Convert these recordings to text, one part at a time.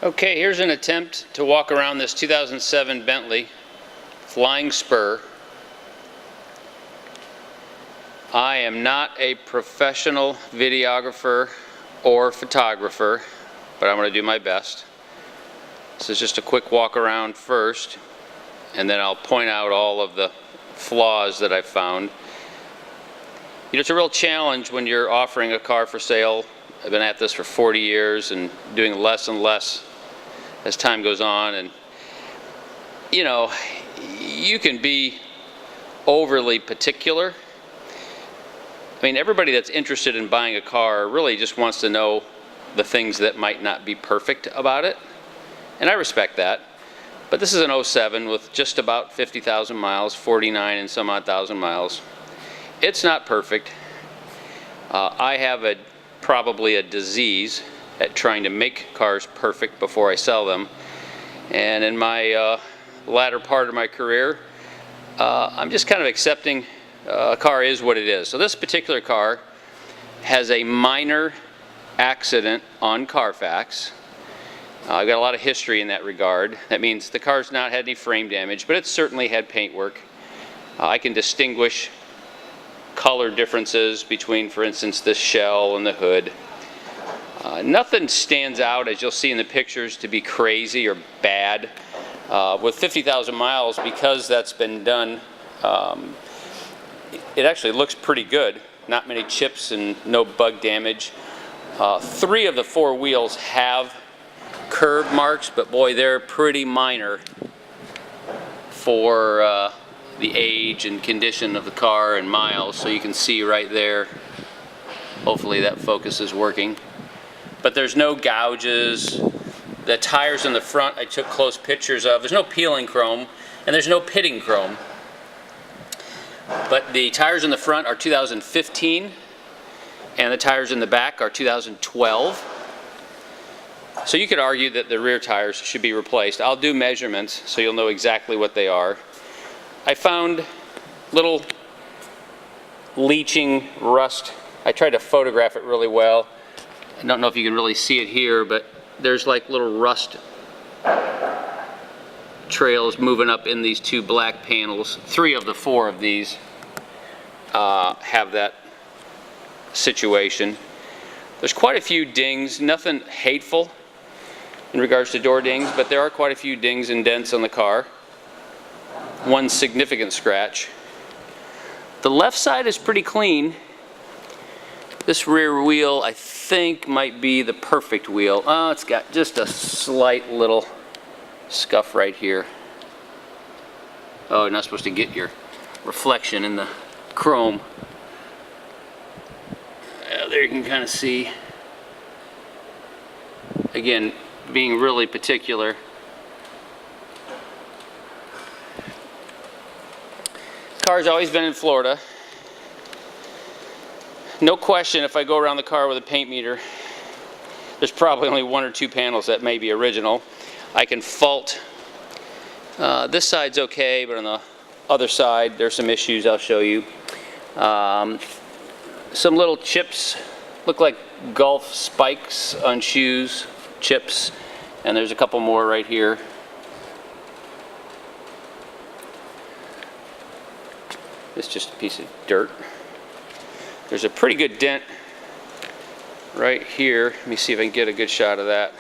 Okay, here's an attempt to walk around this 2007 Bentley Flying Spur. I am not a professional videographer or photographer, but I'm going to do my best. This is just a quick walk around first, and then I'll point out all of the flaws that I've found. You know, it's a real challenge when you're offering a car for sale. I've been at this for 40 years and doing less and less as time goes on, and you know, you can be overly particular. I mean, everybody that's interested in buying a car really just wants to know the things that might not be perfect about it, and I respect that. But this is an 07 with just about 50,000 miles, 49 and some odd thousand miles. It's not perfect. I have probably a disease at trying to make cars perfect before I sell them. And in my latter part of my career, I'm just kind of accepting a car is what it is. So this particular car has a minor accident on Carfax. I've got a lot of history in that regard. That means the car's not had any frame damage, but it's certainly had paint work. I can distinguish color differences between, for instance, this shell and the hood. Nothing stands out, as you'll see in the pictures, to be crazy or bad. With 50,000 miles, because that's been done, it actually looks pretty good. Not many chips and no bug damage. 3 of the 4 wheels have curb marks, but boy, they're pretty minor for the age and condition of the car and miles. So you can see right there, hopefully that focus is working. But there's no gouges. The tires in the front I took close pictures of. There's no peeling chrome and there's no pitting chrome. But the tires in the front are 2015 and the tires in the back are 2012. So you could argue that the rear tires should be replaced. I'll do measurements so you'll know exactly what they are. I found little leaching rust. I tried to photograph it really well. I don't know if you can really see it here, but there's like little rust trails moving up in these 2 black panels. 3 of the 4 of these have that situation. There's quite a few dings, nothing hateful in regards to door dings, but there are quite a few dings and dents on the car. 1 significant scratch. The left side is pretty clean. This rear wheel, I think, might be the perfect wheel. Oh, it's got just a slight little scuff right here. Oh, you're not supposed to get your reflection in the chrome. There you can kind of see. Again, being really particular. Car's always been in Florida. No question, if I go around the car with a paint meter, there's probably only 1 or 2 panels that may be original. I can fault. This side's okay, but on the other side, there's some issues I'll show you. Some little chips, look like golf spikes on shoes, chips, and there's a couple more right here. It's just a piece of dirt. There's a pretty good dent right here. Let me see if I can get a good shot of that.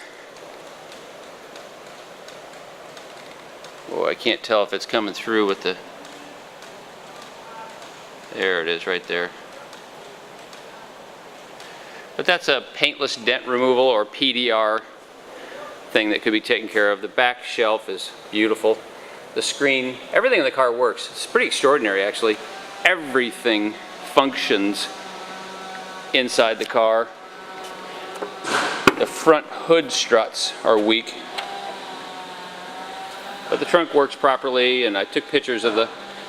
Oh, I can't tell if it's coming through with the... There it is right there. But that's a paintless dent removal or PDR thing that could be taken care of. The back shelf is beautiful. The screen, everything in the car works. It's pretty extraordinary, actually. Everything functions inside the car. The front hood struts are weak, but the trunk works properly, and I took pictures of the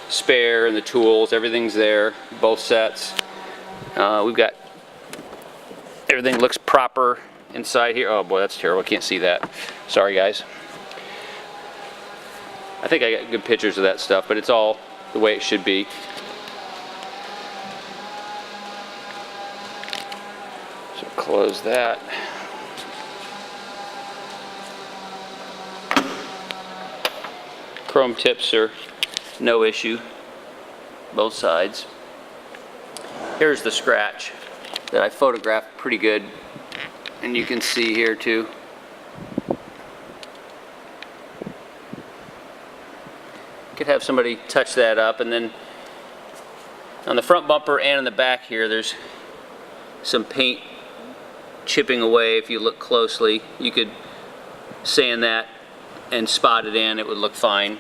spare and the tools. Everything's there, both sets. We've got everything looks proper inside here. Oh boy, that's terrible. I can't see that. Sorry guys. I think I got good pictures of that stuff, but it's all the way it should be. So close that. Chrome tips are no issue, both sides. Here's the scratch that I photographed pretty good, and you can see here too. Could have somebody touch that up, and then on the front bumper and in the back here there's some paint chipping away. If you look closely, you could sand that and spot it in, it would look fine.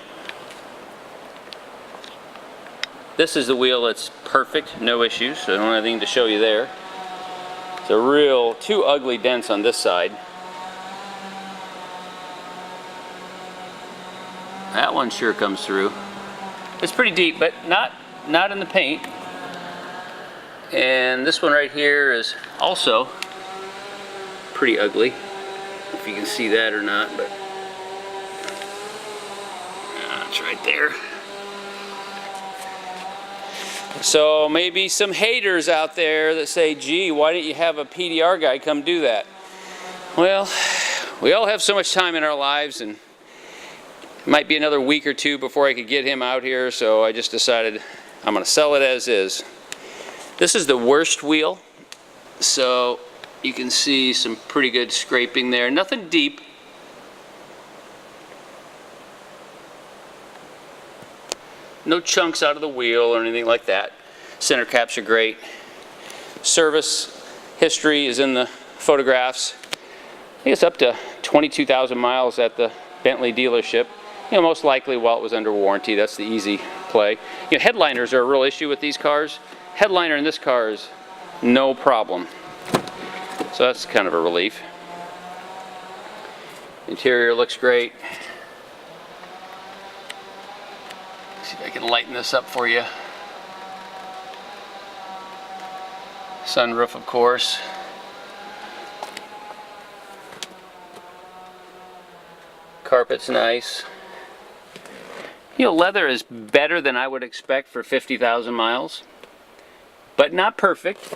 This is the wheel that's perfect, no issues, so I don't have anything to show you there. It's a real, two ugly dents on this side. That one sure comes through. It's pretty deep, but not in the paint. And this one right here is also pretty ugly, if you can see that or not, but it's right there. So maybe some haters out there that say, gee, why didn't you have a PDR guy come do that? Well, we all have so much time in our lives, and it might be another week or two before I could get him out here, so I just decided I'm going to sell it as is. This is the worst wheel, so you can see some pretty good scraping there. Nothing deep. No chunks out of the wheel or anything like that. Center caps are great. Service history is in the photographs. I think it's up to 22,000 miles at the Bentley dealership. You know, most likely while it was under warranty. That's the easy play. You know, headliners are a real issue with these cars. Headliner in this car is no problem. So that's kind of a relief. Interior looks great. See if I can lighten this up for you. Sunroof, of course. Carpet's nice. You know, leather is better than I would expect for 50,000 miles, but not perfect.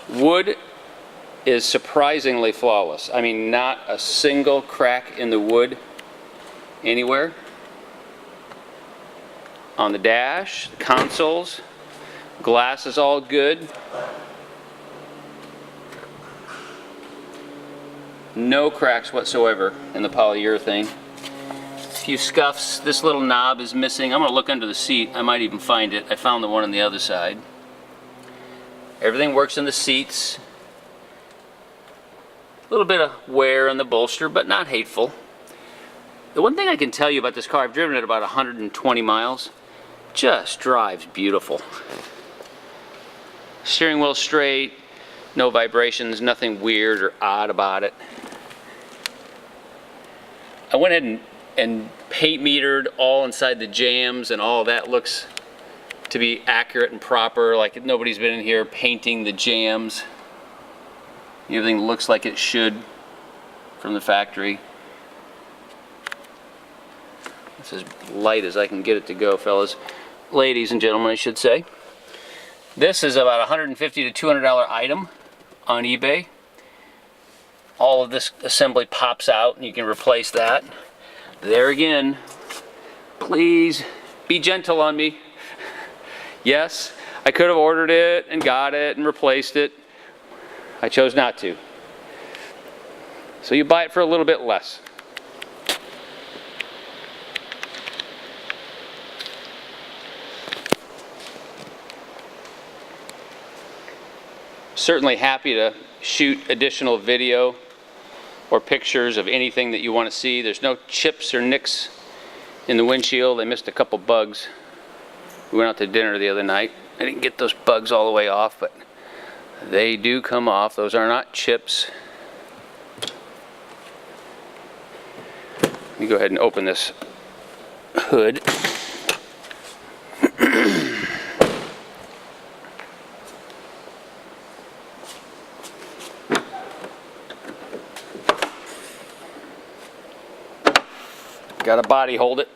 Wood is surprisingly flawless. I mean, not a single crack in the wood anywhere. On the dash, the consoles, glass is all good. No cracks whatsoever in the polyurethane. A few scuffs. This little knob is missing. I'm going to look under the seat. I might even find it. I found the one on the other side. Everything works in the seats. A little bit of wear on the bolster, but not hateful. The one thing I can tell you about this car, I've driven it about 120 miles. Just drives beautiful. Steering wheel straight, no vibrations, nothing weird or odd about it. I went ahead and paint metered all inside the jambs, and all that looks to be accurate and proper, like nobody's been in here painting the jambs. Everything looks like it should from the factory. It's as light as I can get it to go, fellas. Ladies and gentlemen, I should say. This is about a $150 to $200 item on eBay. All of this assembly pops out and you can replace that. There again, please be gentle on me. Yes, I could have ordered it and got it and replaced it. I chose not to. So you buy it for a little bit less. Certainly happy to shoot additional video or pictures of anything that you want to see. There's no chips or nicks in the windshield. I missed a couple bugs. We went out to dinner the other night. I didn't get those bugs all the way off, but they do come off. Those are not chips. Let me go ahead and open this hood. Got a body hold it.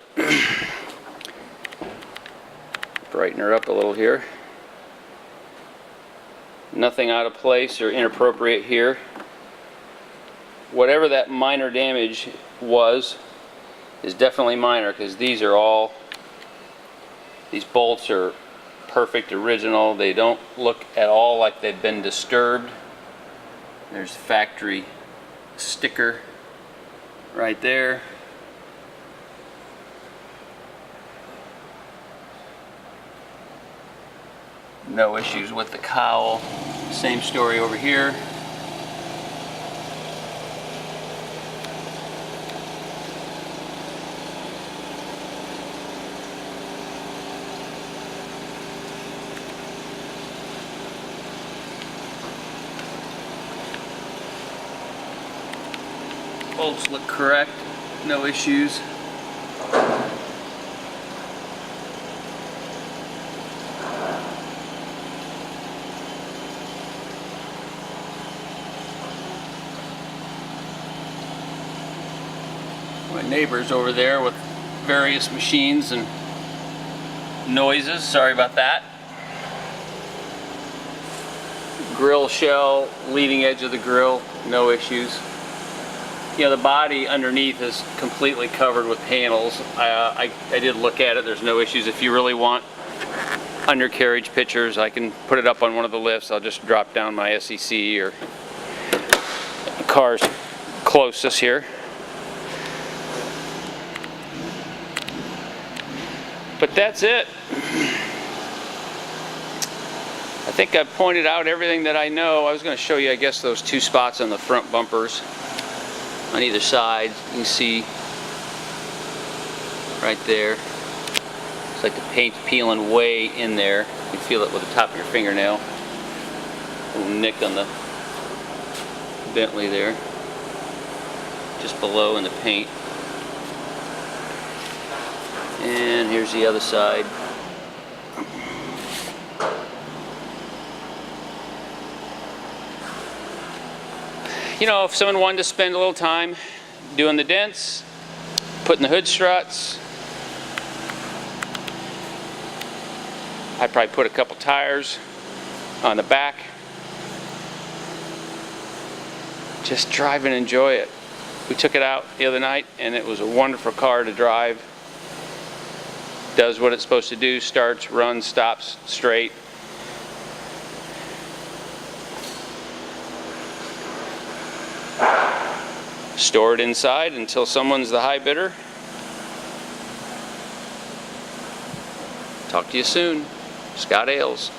Brighten her up a little here. Nothing out of place or inappropriate here. whatever that minor damage was is definitely minor, because these bolts are perfect, original. They don't look at all like they've been disturbed. There's a factory sticker right there. No issues with the cowl. Same story over here. Bolts look correct, no issues. My neighbor's over there with various machines and noises, sorry about that. Grill shell, leading edge of the grill, no issues. You know, the body underneath is completely covered with panels. I did look at it, there's no issues. If you really want undercarriage pictures, I can put it up on one of the lifts. I'll just drop down my SEC or car's closest here. But that's it. I think I've pointed out everything that I know. I was going to show you, I guess, those two spots on the front bumpers on either side. You can see right there. It's like the paint's peeling way in there. You can feel it with the top of your fingernail. A little nick on the Bentley there. Just below in the paint. And here's the other side. You know, if someone wanted to spend a little time doing the dents, putting the hood struts, I'd probably put a couple tires on the back. Just drive and enjoy it. We took it out the other night and it was a wonderful car to drive. Does what it's supposed to do, starts, runs, stops straight. Store it inside until someone's the high bidder. Talk to you soon. Scott Ailes.